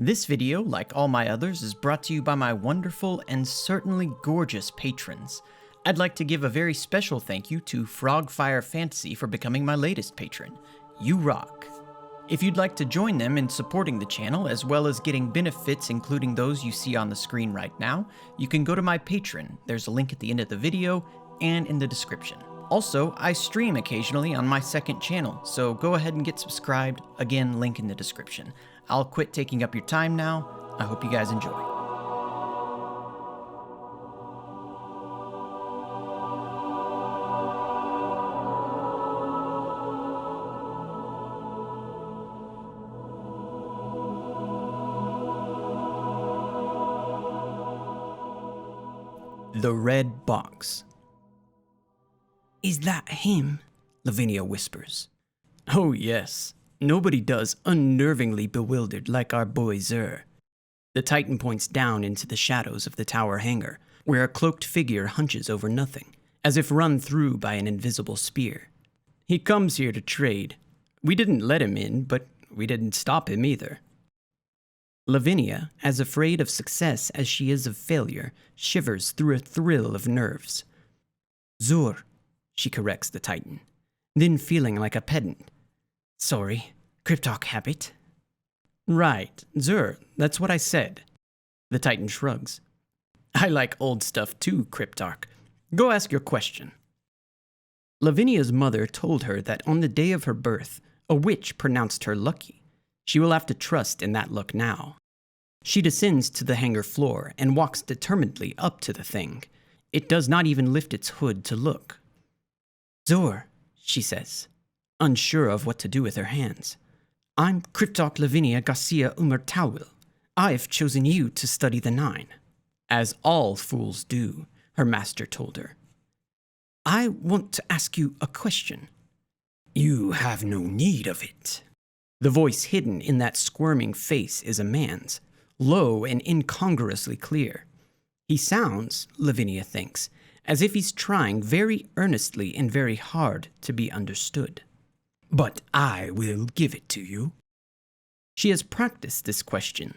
This video, like all my others, is brought to you by my wonderful and certainly gorgeous patrons. I'd like to give a very special thank you to Frogfire Fantasy for becoming my latest patron. You rock. If you'd like to join them in supporting the channel, as well as getting benefits including those you see on the screen right now, you can go to my Patreon. There's a link at the end of the video and in the description. Also, I stream occasionally on my second channel, so go ahead and get subscribed. Again, link in the description. I'll quit taking up your time now. I hope you guys enjoy. The Red Box. Is that him? Lavinia whispers. Oh yes. Nobody does unnervingly bewildered like our boy Zur. The Titan points down into the shadows of the tower hangar, where a cloaked figure hunches over nothing, as if run through by an invisible spear. He comes here to trade. We didn't let him in, but we didn't stop him either. Lavinia, as afraid of success as she is of failure, shivers through a thrill of nerves. Zur, she corrects the Titan, then feeling like a pedant. Sorry, Cryptarch habit. Right, Zur, that's what I said. The Titan shrugs. I like old stuff too, Cryptarch. Go ask your question. Lavinia's mother told her that on the day of her birth, a witch pronounced her lucky. She will have to trust in that luck now. She descends to the hangar floor and walks determinedly up to the thing. It does not even lift its hood to look. Zur, she says, unsure of what to do with her hands. I'm Cryptarch Lavinia Garcia Umertawil. I've chosen you to study the Nine. As all fools do, her master told her. I want to ask you a question. You have no need of it. The voice hidden in that squirming face is a man's, low and incongruously clear. He sounds, Lavinia thinks, as if he's trying very earnestly and very hard to be understood. But I will give it to you. She has practiced this question,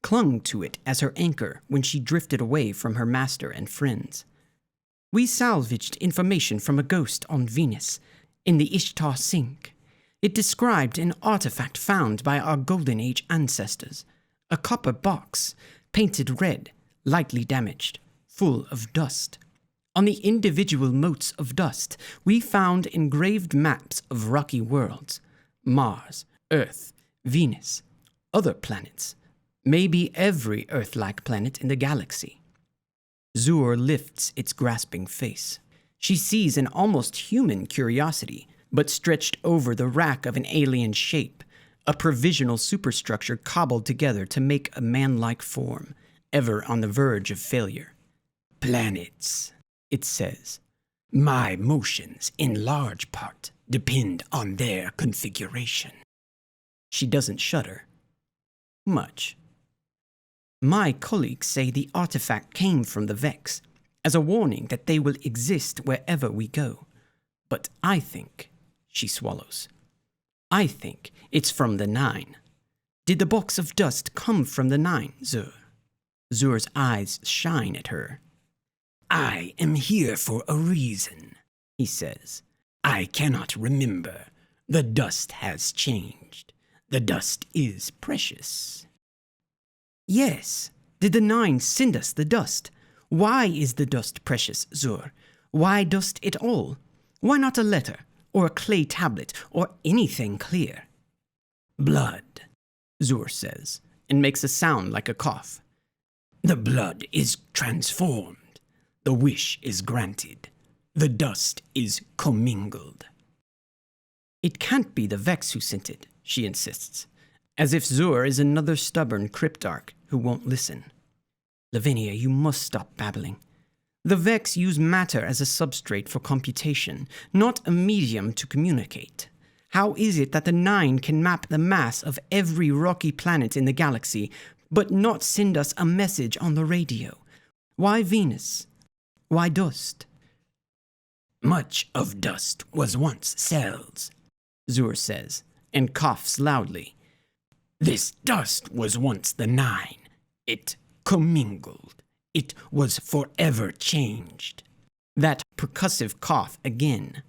clung to it as her anchor when she drifted away from her master and friends. We salvaged information from a ghost on Venus in the Ishtar Sink. It described an artifact found by our Golden Age ancestors, a copper box, painted red, lightly damaged, full of dust. On the individual motes of dust, we found engraved maps of rocky worlds, Mars, Earth, Venus, other planets, maybe every Earth-like planet in the galaxy. Zur lifts its grasping face. She sees an almost human curiosity, but stretched over the rack of an alien shape, a provisional superstructure cobbled together to make a man-like form, ever on the verge of failure. Planets, it says. My motions, in large part, depend on their configuration. She doesn't shudder. Much. My colleagues say the artifact came from the Vex, as a warning that they will exist wherever we go. But I think, she swallows, I think it's from the Nine. Did the box of dust come from the Nine, Zur? Zur's eyes shine at her. I am here for a reason, he says. I cannot remember. The dust has changed. The dust is precious. Yes. Did the Nine send us the dust? Why is the dust precious, Zur? Why dust at all? Why not a letter, or a clay tablet, or anything clear? Blood, Zur says, and makes a sound like a cough. The blood is transformed. The wish is granted. The dust is commingled. It can't be the Vex who sent it, she insists, as if Zur is another stubborn Cryptarch who won't listen. Lavinia, you must stop babbling. The Vex use matter as a substrate for computation, not a medium to communicate. How is it that the Nine can map the mass of every rocky planet in the galaxy, but not send us a message on the radio? Why Venus? Why dust? Much of dust was once cells, Zur says, and coughs loudly. This dust was once the Nine. It commingled. It was forever changed. That percussive cough again.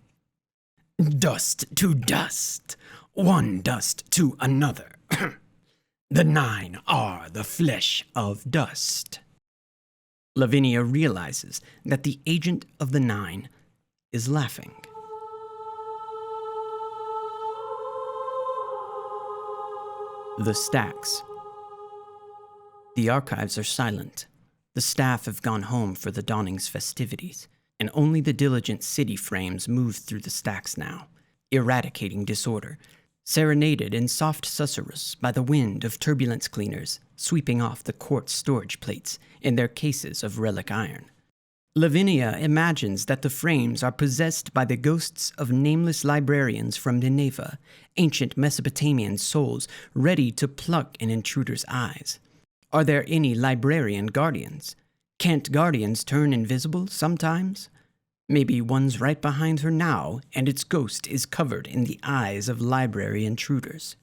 Dust to dust, one dust to another. The Nine are the flesh of dust. Lavinia realizes that the agent of the Nine is laughing. The stacks. The archives are silent. The staff have gone home for the dawning's festivities, and only the diligent city frames move through the stacks now, eradicating disorder, serenaded in soft susurrus by the wind of turbulence cleaners sweeping off the quartz storage plates in their cases of relic iron. Lavinia imagines that the frames are possessed by the ghosts of nameless librarians from Nineveh, ancient Mesopotamian souls ready to pluck an intruder's eyes. Are there any librarian guardians? Can't guardians turn invisible sometimes? Maybe one's right behind her now, and its ghost is covered in the eyes of library intruders.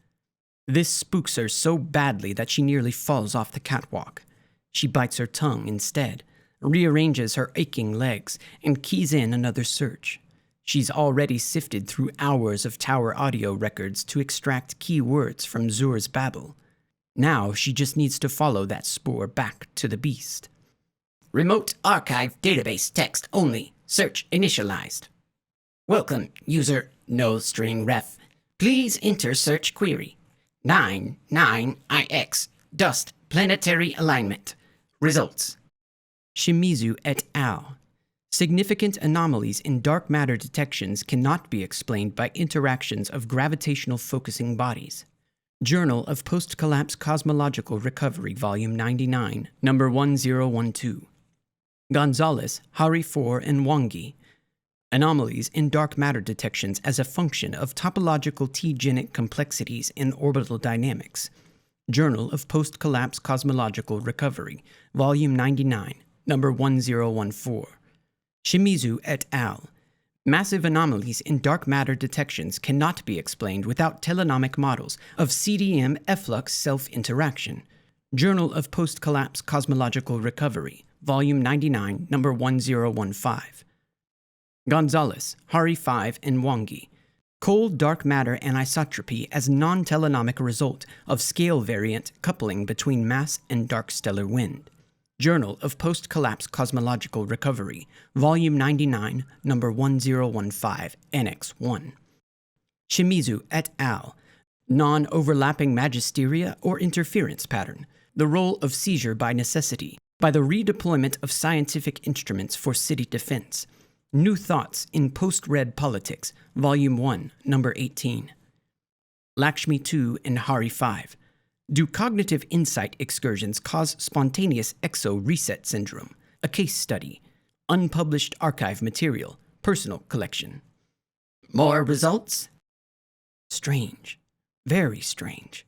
This spooks her so badly that she nearly falls off the catwalk. She bites her tongue instead, rearranges her aching legs, and keys in another search. She's already sifted through hours of tower audio records to extract key words from Zur's babble. Now she just needs to follow that spoor back to the beast. Remote archive database text only. Search initialized. Welcome, user no string ref. Please enter search query. 99IX dust planetary alignment. Results. Shimizu et al. Significant anomalies in dark matter detections cannot be explained by interactions of gravitational focusing bodies. Journal of Post-Collapse Cosmological Recovery, Volume 99, Number 1012. Gonzalez, Hari 4, and Wangi. Anomalies in dark matter detections as a function of topological T-genic complexities in orbital dynamics. Journal of Post-Collapse Cosmological Recovery, Volume 99, Number 1014. Shimizu et al. Massive anomalies in dark matter detections cannot be explained without telenomic models of CDM efflux self-interaction. Journal of Post-Collapse Cosmological Recovery, Volume 99, Number 1015. Gonzalez, Hari 5, and Wangi. Cold dark matter anisotropy as non-telenomic result of scale variant coupling between mass and dark stellar wind. Journal of Post-Collapse Cosmological Recovery, Volume 99, Number 1015, Annex 1. Shimizu et al. Non-overlapping magisteria or interference pattern. The role of seizure by necessity, by the redeployment of scientific instruments for city defense. New Thoughts in Post-Red Politics, Volume 1, Number 18. Lakshmi 2 and Hari 5. Do cognitive insight excursions cause spontaneous exo-reset syndrome? A case study. Unpublished archive material. Personal collection. More results? Strange. Very strange.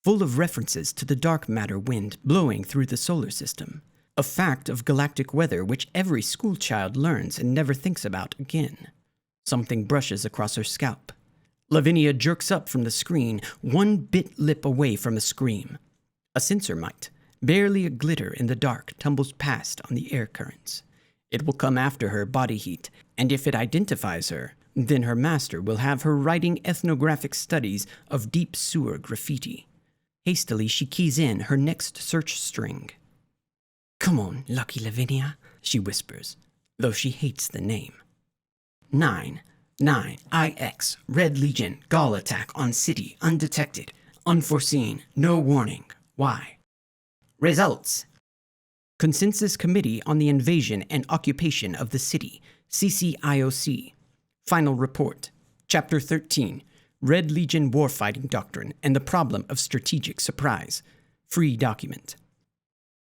Full of references to the dark matter wind blowing through the solar system. A fact of galactic weather which every schoolchild learns and never thinks about again. Something brushes across her scalp. Lavinia jerks up from the screen, one bit lip away from a scream. A sensor mite, barely a glitter in the dark, tumbles past on the air currents. It will come after her body heat, and if it identifies her, then her master will have her writing ethnographic studies of deep sewer graffiti. Hastily, she keys in her next search string. "Come on, Lucky Lavinia," she whispers, though she hates the name. 99IX Red Legion Gaul attack on city undetected, unforeseen, no warning. Why? Results. Consensus Committee on the Invasion and Occupation of the City, CCIOC. Final Report. Chapter 13. Red Legion Warfighting Doctrine and the Problem of Strategic Surprise. Free document.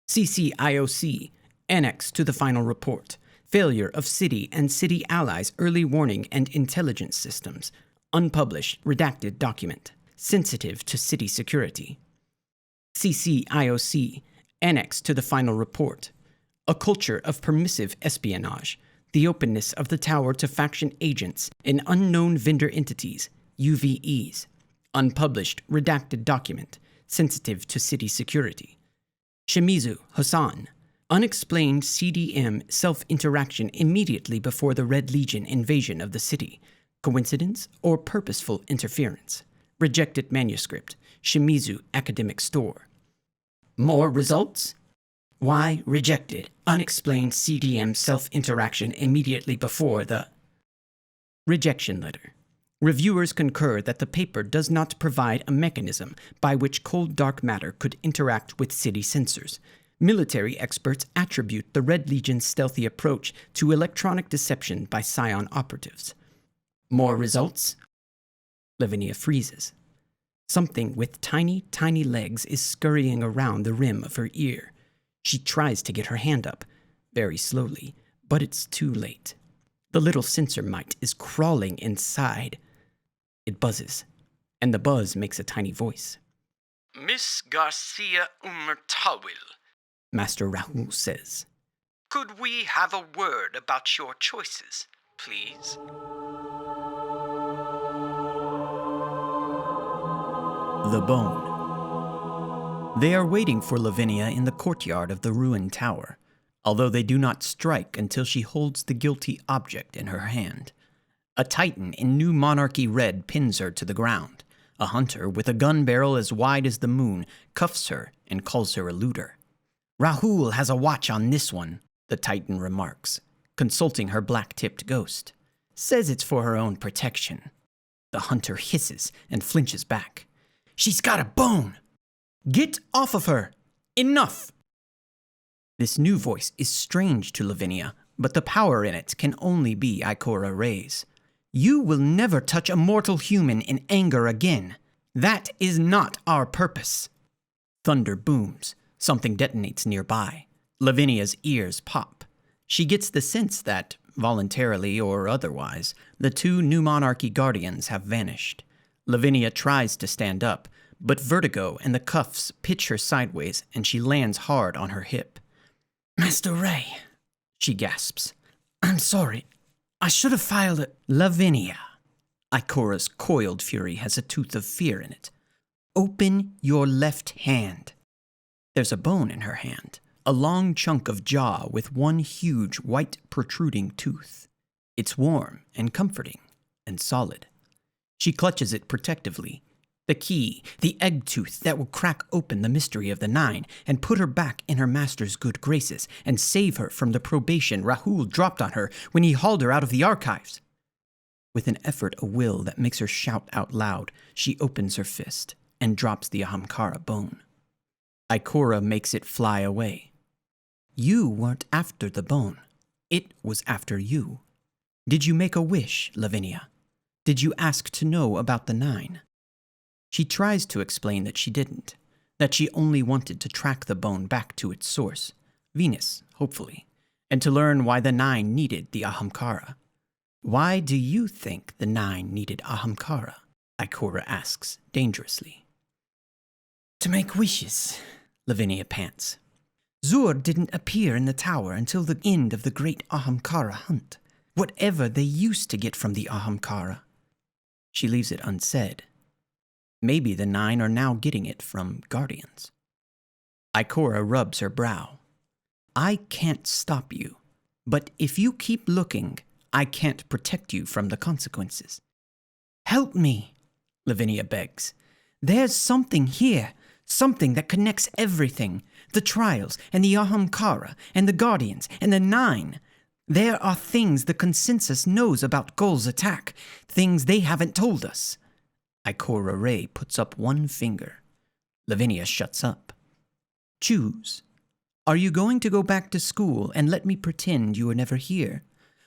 CCIOC. Annex to the Final Report. Failure of City and City Allies Early Warning and Intelligence Systems. Unpublished, redacted document. Sensitive to city security. CCIOC. Annex to the Final Report. A culture of permissive espionage. The openness of the tower to faction agents and unknown vendor entities, UVEs. Unpublished, redacted document. sensitive to city security. Shimizu Hassan, unexplained CDM self-interaction immediately before the Red Legion invasion of the city. Coincidence or purposeful interference? Rejected manuscript. Shimizu Academic Store. More results? Why rejected? Unexplained CDM self-interaction immediately before the rejection letter. Reviewers concur that the paper does not provide a mechanism by which cold dark matter could interact with city sensors. Military experts attribute the Red Legion's stealthy approach to electronic deception by Scion operatives. More results? Lavinia freezes. Something with tiny, tiny legs is scurrying around the rim of her ear. She tries to get her hand up, very slowly, but it's too late. The little sensor mite is crawling inside. It buzzes, and the buzz makes a tiny voice. Miss Garcia Umertawil, Master Rahul says. could we have a word about your choices, please? The bone. They are waiting for Lavinia in the courtyard of the ruined tower, although they do not strike until she holds the guilty object in her hand. A titan in new monarchy red pins her to the ground. A hunter with a gun barrel as wide as the moon cuffs her and calls her a looter. Rahul has a watch on this one, the titan remarks, consulting her black-tipped ghost. Says it's for her own protection. The hunter hisses and flinches back. She's got a bone! Get off of her! Enough! This new voice is strange to Lavinia, but the power in it can only be Ikora Ray's. You will never touch a mortal human in anger again. That is not our purpose. Thunder booms. Something detonates nearby. Lavinia's ears pop. She gets the sense that, voluntarily or otherwise, the two New Monarchy Guardians have vanished. Lavinia tries to stand up, but vertigo and the cuffs pitch her sideways and she lands hard on her hip. Master Ray, she gasps. I'm sorry. I should have filed a... Lavinia. Ikora's coiled fury has a tooth of fear in it. Open your left hand. There's a bone in her hand, a long chunk of jaw with one huge white protruding tooth. It's warm and comforting and solid. She clutches it protectively. The key, the egg tooth that will crack open the mystery of the Nine and put her back in her master's good graces and save her from the probation Rahul dropped on her when he hauled her out of the archives. With an effort of will that makes her shout out loud, she opens her fist and drops the Ahamkara bone. Ikora makes it fly away. You weren't after the bone. It was after you. Did you make a wish, Lavinia? Did you ask to know about the Nine? She tries to explain that she didn't, that she only wanted to track the bone back to its source, Venus, hopefully, and to learn why the Nine needed the Ahamkara. Why do you think the Nine needed Ahamkara? Ikora asks, dangerously. To make wishes, Lavinia pants. Zur didn't appear in the tower until the end of the great Ahamkara hunt. Whatever they used to get from the Ahamkara. She leaves it unsaid. Maybe the Nine are now getting it from Guardians. Ikora rubs her brow. I can't stop you, but if you keep looking, I can't protect you from the consequences. Help me, Lavinia begs. There's something here, something that connects everything. The trials, and the Ahamkara, and the Guardians, and the Nine. There are things the consensus knows about Gull's attack, things they haven't told us. Ikora Ray puts up one finger. Lavinia shuts up. Choose. Are you going to go back to school and let me pretend you were never here?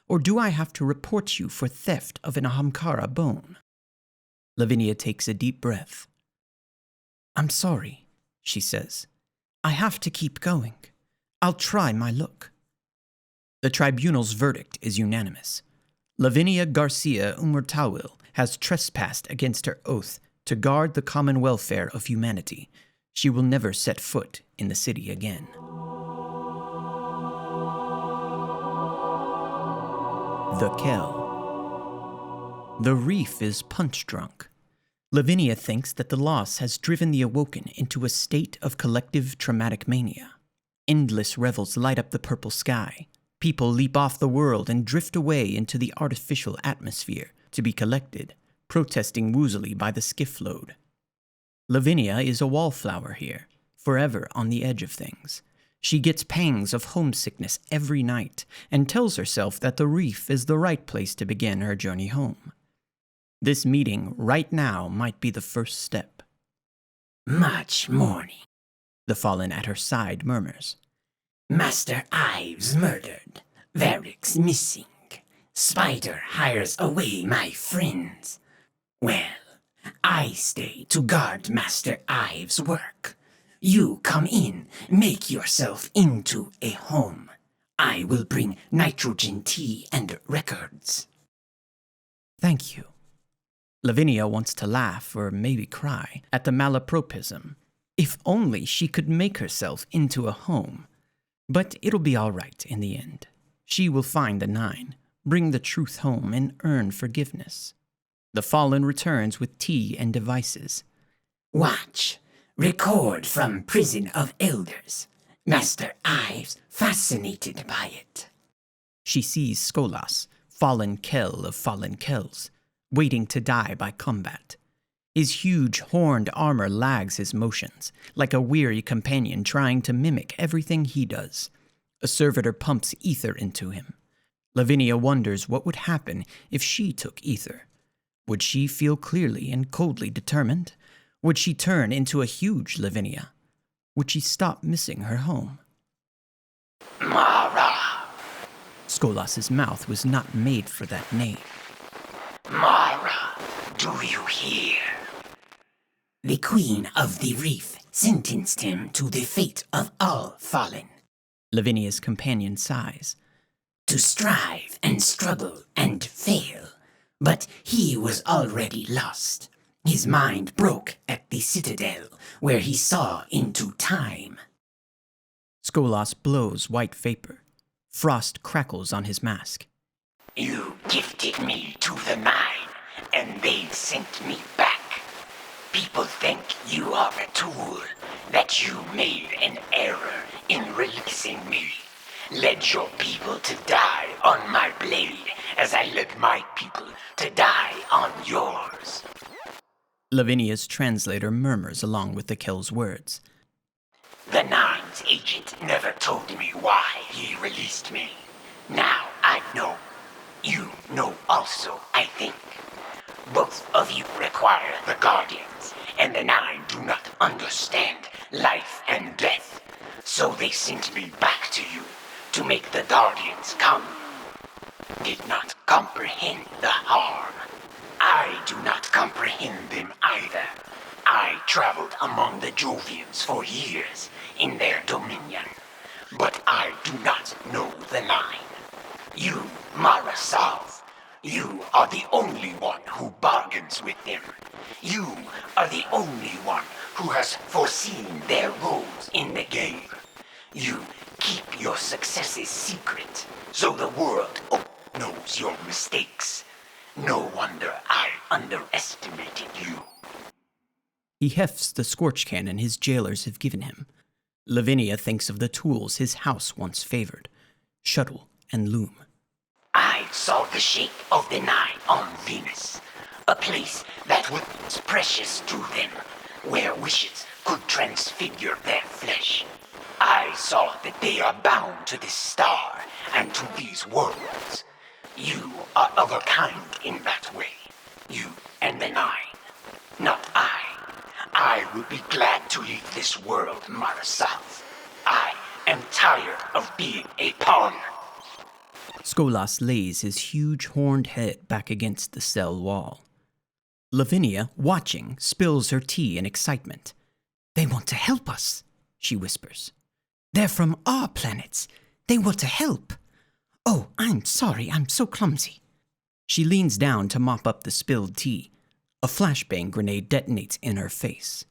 Or do I have to report you for theft of an Ahamkara bone? Lavinia takes a deep breath. I'm sorry, she says. I have to keep going. I'll try my luck. The tribunal's verdict is unanimous. Lavinia Garcia Umurtawil has trespassed against her oath to guard the common welfare of humanity. She will never set foot in the city again. The Kell. The reef is punch-drunk. Lavinia thinks that the loss has driven the Awoken into a state of collective traumatic mania. Endless revels light up the purple sky. People leap off the world and drift away into the artificial atmosphere to be collected, protesting woozily by the skiff load. Lavinia is a wallflower here, forever on the edge of things. She gets pangs of homesickness every night and tells herself that the reef is the right place to begin her journey home. This meeting right now might be the first step. Much mourning, The Fallen at her side murmurs. Master Ives murdered, Varric's missing. Spider hires away my friends. Well, I stay to guard Master Ives' work. You come in, make yourself into a home. I will bring nitrogen tea and records. Thank you. Lavinia wants to laugh or maybe cry at the malapropism. If only she could make herself into a home. But it'll be all right in the end. She will find the 9, bring the truth home, and earn forgiveness. The Fallen returns with tea and devices. Watch. Record from Prison of Elders. Master Ives fascinated by it. She sees Skolas, fallen Kell of fallen Kells, waiting to die by combat. His huge horned armor lags his motions, like a weary companion trying to mimic everything he does. A servitor pumps ether into him. Lavinia wonders what would happen if she took ether. Would she feel clearly and coldly determined? Would she turn into a huge Lavinia? Would she stop missing her home? Mara! Skolas's mouth was not made for that name. Mara, do you hear? The Queen of the Reef sentenced him to the fate of all fallen. Lavinia's companion sighs. To strive and struggle and fail. But he was already lost. His mind broke at the Citadel, where he saw into time. Skolas blows white vapor. Frost crackles on his mask. You gifted me to the 9, and they sent me back. People think you are a tool, that you made an error in releasing me. Led your people to die on my blade, as I led my people to die on yours. Lavinia's translator murmurs along with the Kell's words. The 9's agent never told me why he released me. Now I know. You know also, I think. Both of you require the Guardians, and the 9 do not understand life and death. So they sent me back to you to make the Guardians come. Did not comprehend the harm. I do not comprehend them either. I traveled among the Jovians for years in their dominion, but I do not know the 9. You, Marasov, you are the only one who bargains with them. You are the only one who has foreseen their roles in the game. You keep your successes secret, so the world knows your mistakes. No wonder I underestimated you. He hefts the scorch cannon his jailers have given him. Lavinia thinks of the tools his house once favored, shuttle and loom. I saw the shape of the 9 on Venus, a place that was precious to them, where wishes could transfigure their flesh. I saw that they are bound to this star and to these worlds. You are of a kind in that way, you and the 9, not I. I will be glad to leave this world, Marasov. I am tired of being a pawn. Skolas lays his huge horned head back against the cell wall. Lavinia, watching, spills her tea in excitement. They want to help us, she whispers. They're from our planets. They want to help. Oh, I'm sorry, I'm so clumsy. She leans down to mop up the spilled tea. A flashbang grenade detonates in her face.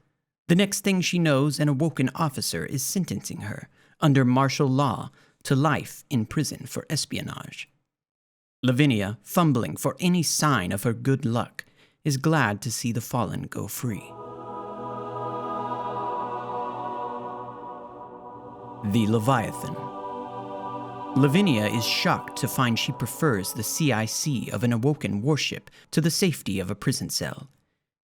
The next thing she knows, an awoken officer is sentencing her, under martial law, to life in prison for espionage. Lavinia, fumbling for any sign of her good luck, is glad to see the fallen go free. The Leviathan. Lavinia is shocked to find she prefers the CIC of an awoken warship to the safety of a prison cell.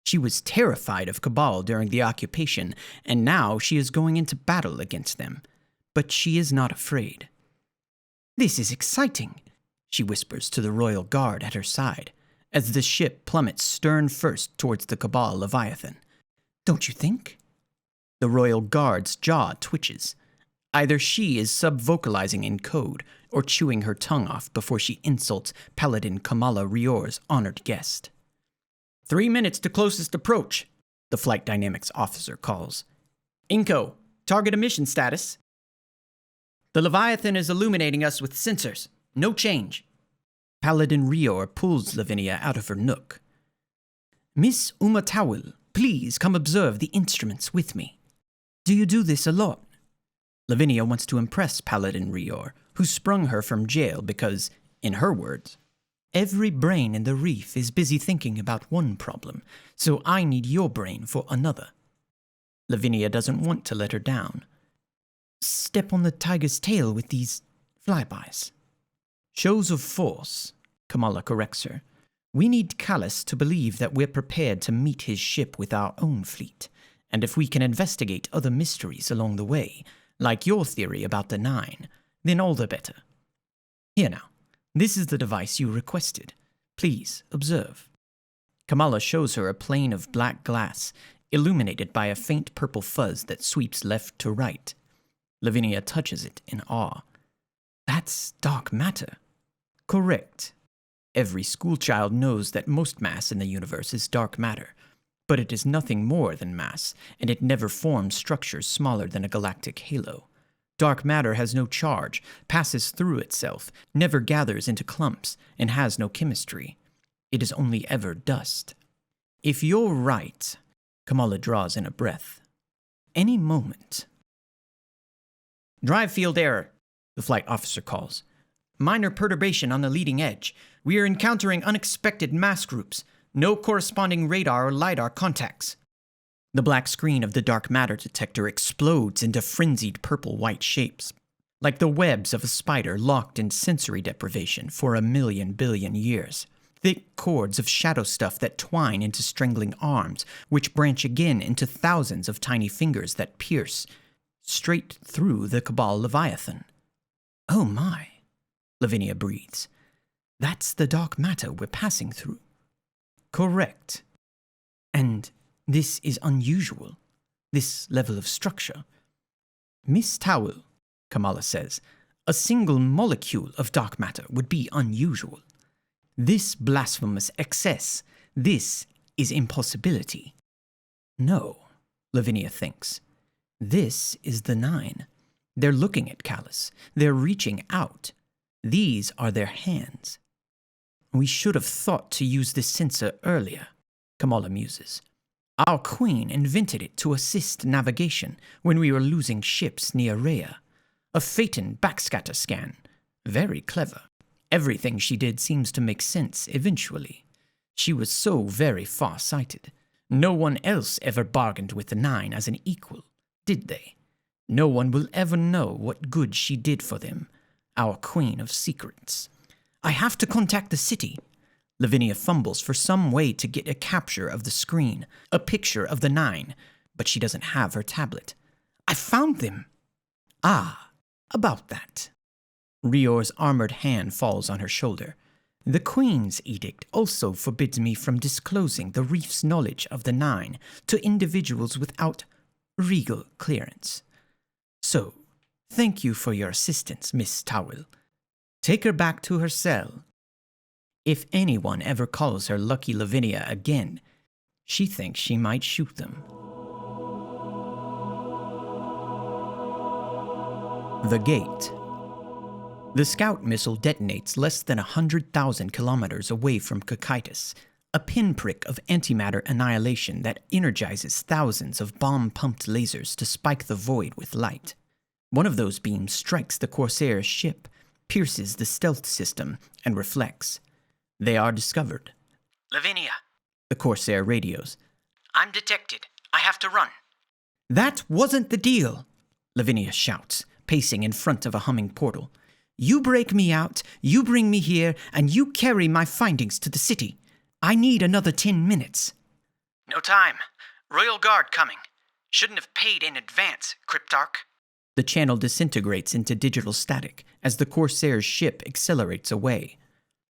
She was terrified of Cabal during the occupation, and now she is going into battle against them. But she is not afraid. "This is exciting," she whispers to the royal guard at her side, as the ship plummets stern first towards the Cabal Leviathan. "Don't you think?" The royal guard's jaw twitches. Either she is sub-vocalizing in code or chewing her tongue off before she insults Paladin Kamala Rior's honored guest. 3 minutes to closest approach, the flight dynamics officer calls. "Inco, target emission status." "The Leviathan is illuminating us with sensors. No change." Paladin Rior pulls Lavinia out of her nook. "Miss Umatawil, please come observe the instruments with me." "Do you do this a lot?" Lavinia wants to impress Paladin Rior, who sprung her from jail because, in her words, "Every brain in the reef is busy thinking about one problem, so I need your brain for another." Lavinia doesn't want to let her down. "Step on the tiger's tail with these flybys." "Shows of force," Kamala corrects her. "We need Callus to believe that we're prepared to meet his ship with our own fleet, and if we can investigate other mysteries along the way, like your theory about the Nine, then all the better. Here now, this is the device you requested. Please observe." Kamala shows her a plane of black glass, illuminated by a faint purple fuzz that sweeps left to right. Lavinia touches it in awe. "That's dark matter." "Correct. Every schoolchild knows that most mass in the universe is dark matter, but it is nothing more than mass, and it never forms structures smaller than a galactic halo. Dark matter has no charge, passes through itself, never gathers into clumps, and has no chemistry. It is only ever dust. If you're right," Kamala draws in a breath, "any moment." "Drive field error," the flight officer calls. "Minor perturbation on the leading edge. We are encountering unexpected mass groups. No corresponding radar or LiDAR contacts." The black screen of the dark matter detector explodes into frenzied purple-white shapes, like the webs of a spider locked in sensory deprivation for 1,000,000 billion years. Thick cords of shadow stuff that twine into strangling arms, which branch again into thousands of tiny fingers that pierce straight through the Cabal Leviathan. "Oh my," Lavinia breathes. "That's the dark matter we're passing through." "Correct. And this is unusual, this level of structure." "Miss Towel," Kamala says, "a single molecule of dark matter would be unusual. This blasphemous excess, this is impossibility." "No," Lavinia thinks. "This is the Nine. They're looking at Callus. They're reaching out. These are their hands." "We should have thought to use this sensor earlier," Kamala muses. "Our queen invented it to assist navigation when we were losing ships near Rhea. A Phaeton backscatter scan. Very clever. Everything she did seems to make sense eventually. She was so very far-sighted. No one else ever bargained with the Nine as an equal, did they? No one will ever know what good she did for them, our queen of secrets. I have to contact the city." Lavinia fumbles for some way to get a capture of the screen, a picture of the Nine, but she doesn't have her tablet. "I found them." "Ah, about that." Rior's armored hand falls on her shoulder. "The Queen's edict also forbids me from disclosing the reef's knowledge of the Nine to individuals without regal clearance. So, thank you for your assistance, Miss Towel. Take her back to her cell. If anyone ever calls her Lucky Lavinia again, she thinks she might shoot them." The Gate. The Scout missile detonates less than 100,000 kilometers away from Cocytus, a pinprick of antimatter annihilation that energizes thousands of bomb-pumped lasers to spike the void with light. One of those beams strikes the Corsair's ship, pierces the stealth system, and reflects. They are discovered. Lavinia, The Corsair radios. I'm detected. I have to run. That wasn't the deal, Lavinia shouts, pacing in front of a humming portal. You break me out, you bring me here, and you carry my findings to the city. I need another 10 minutes. No time. Royal Guard coming. Shouldn't have paid in advance, Cryptarch. The channel disintegrates into digital static as the Corsair's ship accelerates away.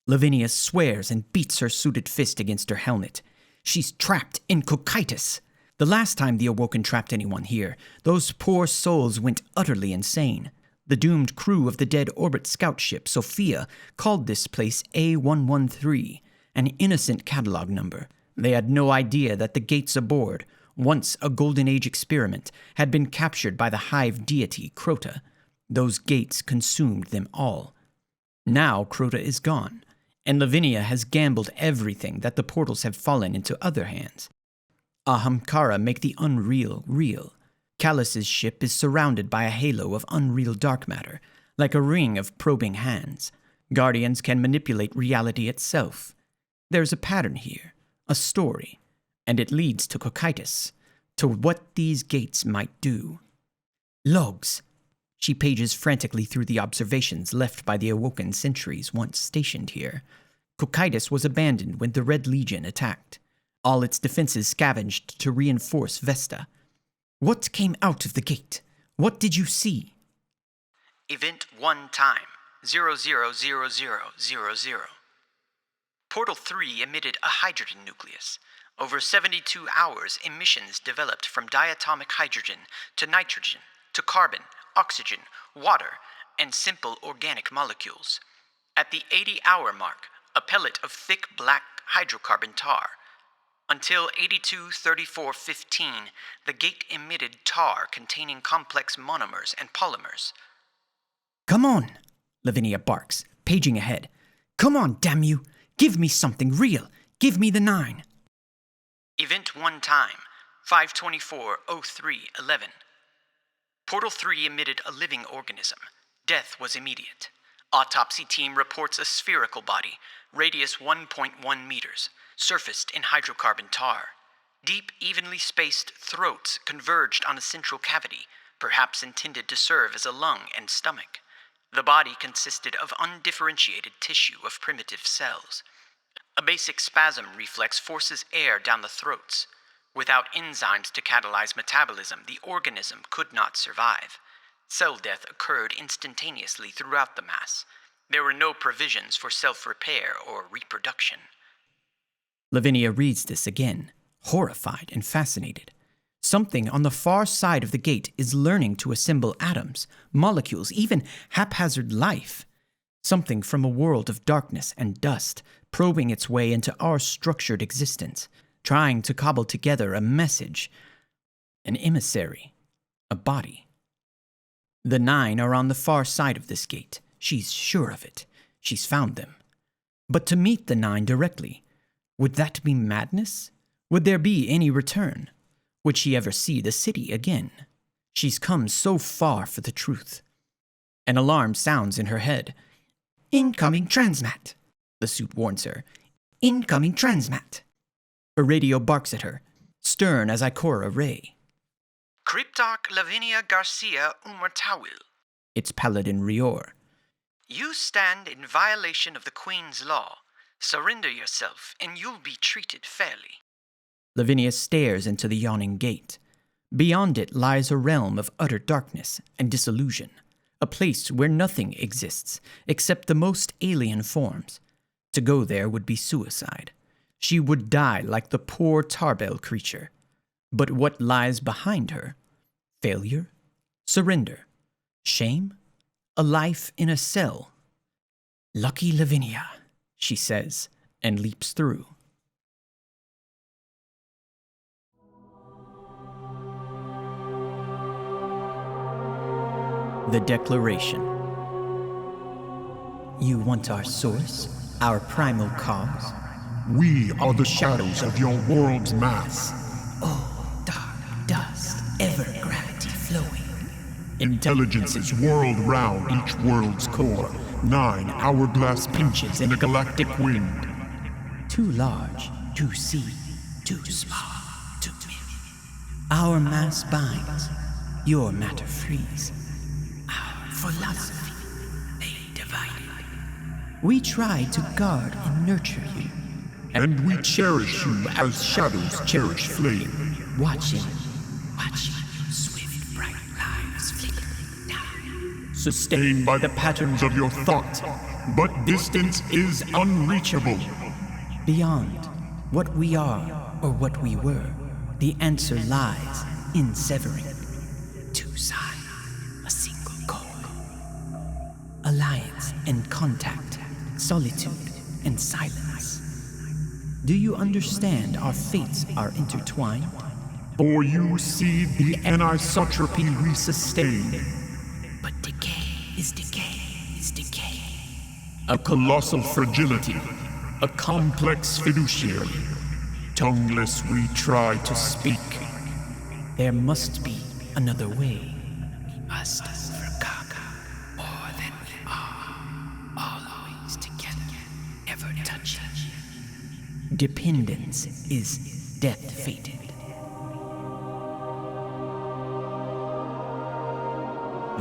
Lavinia swears and beats her suited fist against her helmet. She's trapped in Cocytus. The last time the Awoken trapped anyone here, those poor souls went utterly insane. The doomed crew of the dead orbit scout ship Sophia called this place A113, an innocent catalog number. They had no idea that the gates aboard, once a Golden Age experiment, had been captured by the hive deity Crota. Those gates consumed them all. Now Crota is gone, and Lavinia has gambled everything that the portals have fallen into other hands. Ahamkara make the unreal real. Callus's ship is surrounded by a halo of unreal dark matter, like a ring of probing hands. Guardians can manipulate reality itself. There's a pattern here, a story, and it leads to Cocytus, to what these gates might do. Logs. She pages frantically through the observations left by the Awoken sentries once stationed here. Cocytus was abandoned when the Red Legion attacked. All its defenses scavenged to reinforce Vesta. What came out of the gate? What did you see? Event 1 time, 000000. Portal 3 emitted a hydrogen nucleus. Over 72 hours, emissions developed from diatomic hydrogen to nitrogen to carbon, oxygen, water, and simple organic molecules. At the 80-hour mark, a pellet of thick black hydrocarbon tar. Until 823415, the gate emitted tar containing complex monomers and polymers. Come on, Lavinia barks, paging ahead. Come on, damn you! Give me something real! Give me the 9! Event 1 time, 524:03:11. Portal 3 emitted a living organism. Death was immediate. Autopsy team reports a spherical body, radius 1.1 meters, surfaced in hydrocarbon tar. Deep, evenly spaced throats converged on a central cavity, perhaps intended to serve as a lung and stomach. The body consisted of undifferentiated tissue of primitive cells. A basic spasm reflex forces air down the throats. Without enzymes to catalyze metabolism, the organism could not survive. Cell death occurred instantaneously throughout the mass. There were no provisions for self-repair or reproduction. Lavinia reads this again, horrified and fascinated. Something on the far side of the gate is learning to assemble atoms, molecules, even haphazard life. Something from a world of darkness and dust, probing its way into our structured existence, trying to cobble together a message, an emissary, a body. The 9 are on the far side of this gate. She's sure of it. She's found them. But to meet the 9 directly, would that be madness? Would there be any return? Would she ever see the city again? She's come so far for the truth. An alarm sounds in her head. Incoming transmat, the suit warns her. Incoming transmat. Her radio barks at her, stern as Ikora Ray. Cryptarch Lavinia Garcia Umartawil. It's Paladin Rior. You stand in violation of the Queen's law. Surrender yourself, and you'll be treated fairly. Lavinia stares into the yawning gate. Beyond it lies a realm of utter darkness and disillusion, a place where nothing exists except the most alien forms. To go there would be suicide. She would die like the poor Tarbell creature. But what lies behind her? Failure? Surrender? Shame? A life in a cell? Lucky Lavinia, she says, and leaps through. The Declaration. You want our source, our primal cause? We are the shadows of your world's mass. Oh, dark dust, ever gravity flowing. Intelligences world round each world's core. 9 hourglass pinches in a galactic wind. Too large to see. too small, too many. Our mass binds, your matter frees. Our philosophy, they divided. We try to guard and nurture you, And we cherish you as shadows cherish flame. watching swift bright lives flicker down. Sustained by the patterns of your thought, but distance is unreachable. Beyond what we are or what we were, the answer lies in severing. Two sides, a single goal. Alliance and contact, solitude and silence. Do you understand our fates are intertwined? For you see the anisotropy we sustain. But decay is decay is decay. A colossal fragility, a complex fiduciary. Tongueless we try to speak. There must be another way. We must overcome more than we are. Always together, never touching. Dependence is death fated.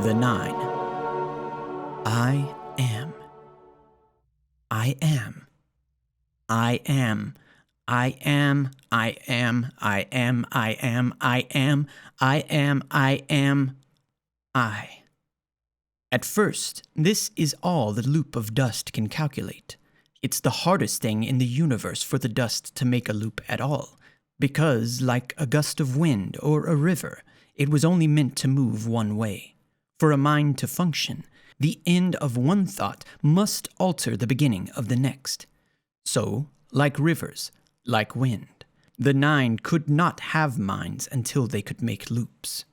The Nine. I am. I am. I am. I am. I am. I am. I am. I am. I am. I am. I. At first, this is all the loop of dust can calculate. It's the hardest thing in the universe for the dust to make a loop at all, because, like a gust of wind or a river, it was only meant to move one way. For a mind to function, the end of one thought must alter the beginning of the next. So, like rivers, like wind, the Nine could not have minds until they could make loops.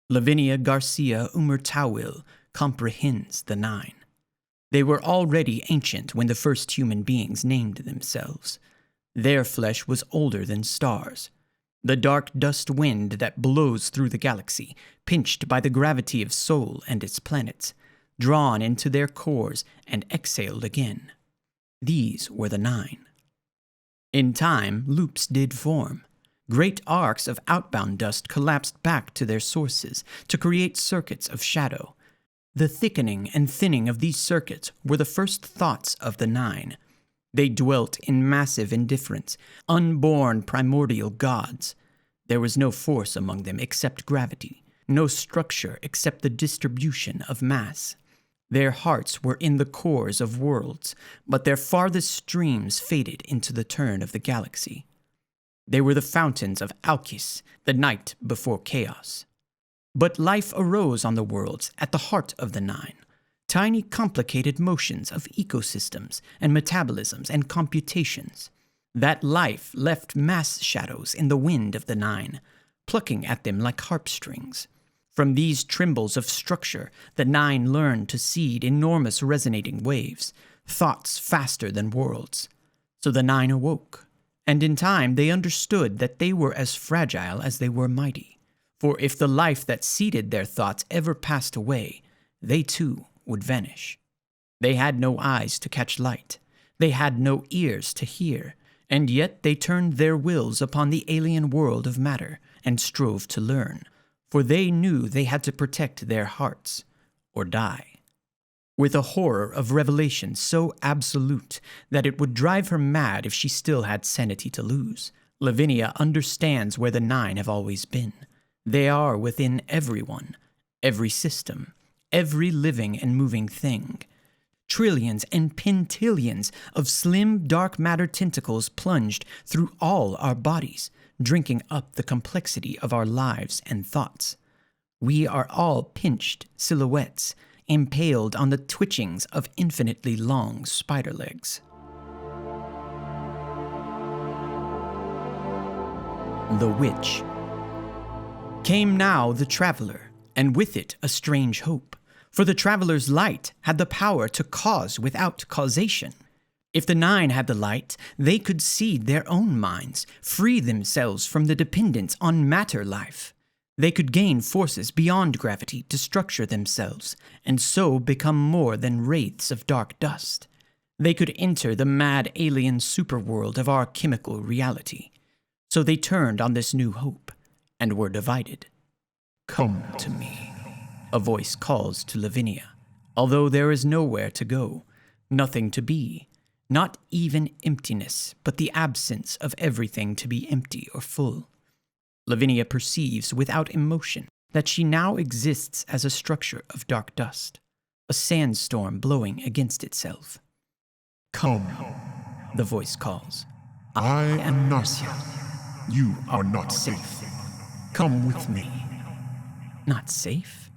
Lavinia Garcia Umertawil comprehends the Nine. They were already ancient when the first human beings named themselves. Their flesh was older than stars. The dark dust wind that blows through the galaxy, pinched by the gravity of Sol and its planets, drawn into their cores and exhaled again. These were the Nine. In time, loops did form. Great arcs of outbound dust collapsed back to their sources to create circuits of shadow. The thickening and thinning of these circuits were the first thoughts of the Nine. They dwelt in massive indifference, unborn primordial gods. There was no force among them except gravity, no structure except the distribution of mass. Their hearts were in the cores of worlds, but their farthest streams faded into the turn of the galaxy. They were the fountains of Alkis, the night before chaos. But life arose on the worlds at the heart of the Nine. Tiny complicated motions of ecosystems and metabolisms and computations. That life left mass shadows in the wind of the Nine, plucking at them like harp strings. From these trembles of structure, the Nine learned to seed enormous resonating waves, thoughts faster than worlds. So the Nine awoke, and in time they understood that they were as fragile as they were mighty. For if the life that seeded their thoughts ever passed away, they too would vanish. They had no eyes to catch light. They had no ears to hear, and yet they turned their wills upon the alien world of matter and strove to learn, for they knew they had to protect their hearts or die. With a horror of revelation so absolute that it would drive her mad if she still had sanity to lose, Lavinia understands where the Nine have always been. They are within everyone, every system, every living and moving thing. Trillions and pentillions of slim, dark matter tentacles plunged through all our bodies, drinking up the complexity of our lives and thoughts. We are all pinched silhouettes, impaled on the twitchings of infinitely long spider legs. The Witch. Came now the traveler, and with it a strange hope. For the traveler's light had the power to cause without causation. If the Nine had the light, they could seed their own minds, free themselves from the dependence on matter life. They could gain forces beyond gravity to structure themselves, and so become more than wraiths of dark dust. They could enter the mad alien superworld of our chemical reality. So they turned on this new hope and were divided. Come to me. A voice calls to Lavinia, although there is nowhere to go, nothing to be, not even emptiness, but the absence of everything to be empty or full. Lavinia perceives without emotion that she now exists as a structure of dark dust, a sandstorm blowing against itself. Come. The voice calls. I am Nasia. You are not safe. Come with me. Not safe?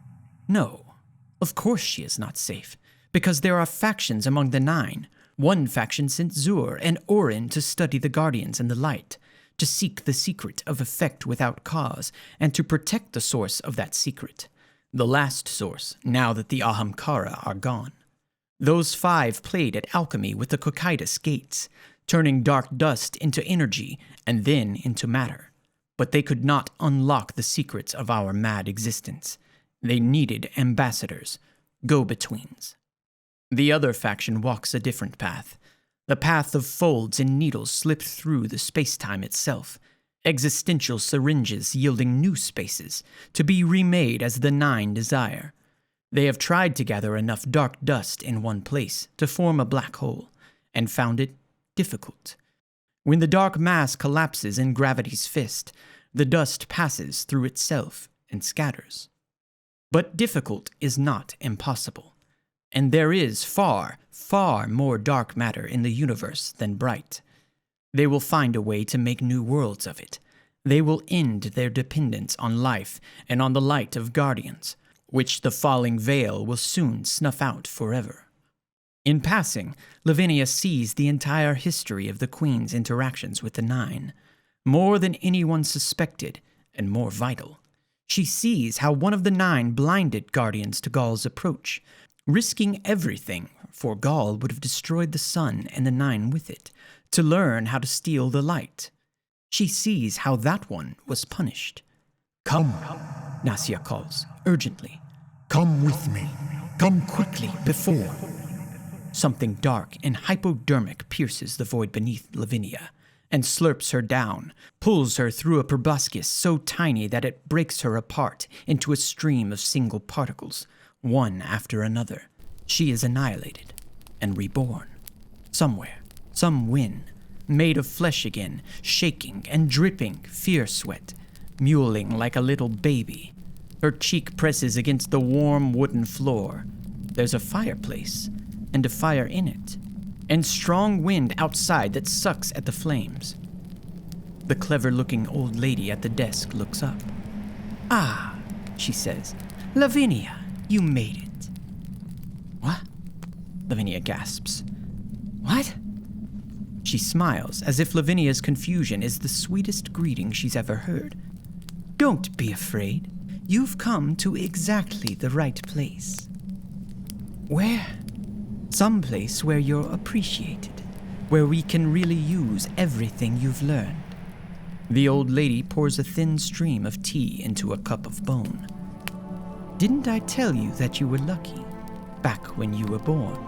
No, of course she is not safe, because there are factions among the Nine. One faction sent Zur and Orin to study the Guardians and the Light, to seek the secret of effect without cause, and to protect the source of that secret, the last source, now that the Ahamkara are gone. Those 5 played at alchemy with the Cocytus gates, turning dark dust into energy and then into matter. But they could not unlock the secrets of our mad existence. They needed ambassadors, go-betweens. The other faction walks a different path. The path of folds and needles slipped through the space-time itself, existential syringes yielding new spaces, to be remade as the Nine desire. They have tried to gather enough dark dust in one place to form a black hole, and found it difficult. When the dark mass collapses in gravity's fist, the dust passes through itself and scatters. But difficult is not impossible, and there is far, far more dark matter in the universe than bright. They will find a way to make new worlds of it. They will end their dependence on life and on the light of Guardians, which the falling veil will soon snuff out forever. In passing, Lavinia sees the entire history of the Queen's interactions with the Nine, more than anyone suspected and more vital. She sees how one of the Nine blinded Guardians to Gaul's approach, risking everything, for Gaul would have destroyed the sun and the Nine with it, to learn how to steal the light. She sees how that one was punished. Come, Nasia calls, urgently. come with me. Come quickly before. Something dark and hypodermic pierces the void beneath Lavinia, and slurps her down, pulls her through a proboscis so tiny that it breaks her apart into a stream of single particles, one after another. She is annihilated and reborn. Somewhere, some wind, made of flesh again, shaking and dripping fear sweat, mewling like a little baby. Her cheek presses against the warm wooden floor. There's a fireplace, and a fire in it, and strong wind outside that sucks at the flames. The clever-looking old lady at the desk looks up. "Ah," she says, "Lavinia, you made it." "What?" Lavinia gasps. "What?" She smiles as if Lavinia's confusion is the sweetest greeting she's ever heard. "Don't be afraid. You've come to exactly the right place." "Where?" "Some place where you're appreciated, where we can really use everything you've learned." The old lady pours a thin stream of tea into a cup of bone. "Didn't I tell you that you were lucky, back when you were born?"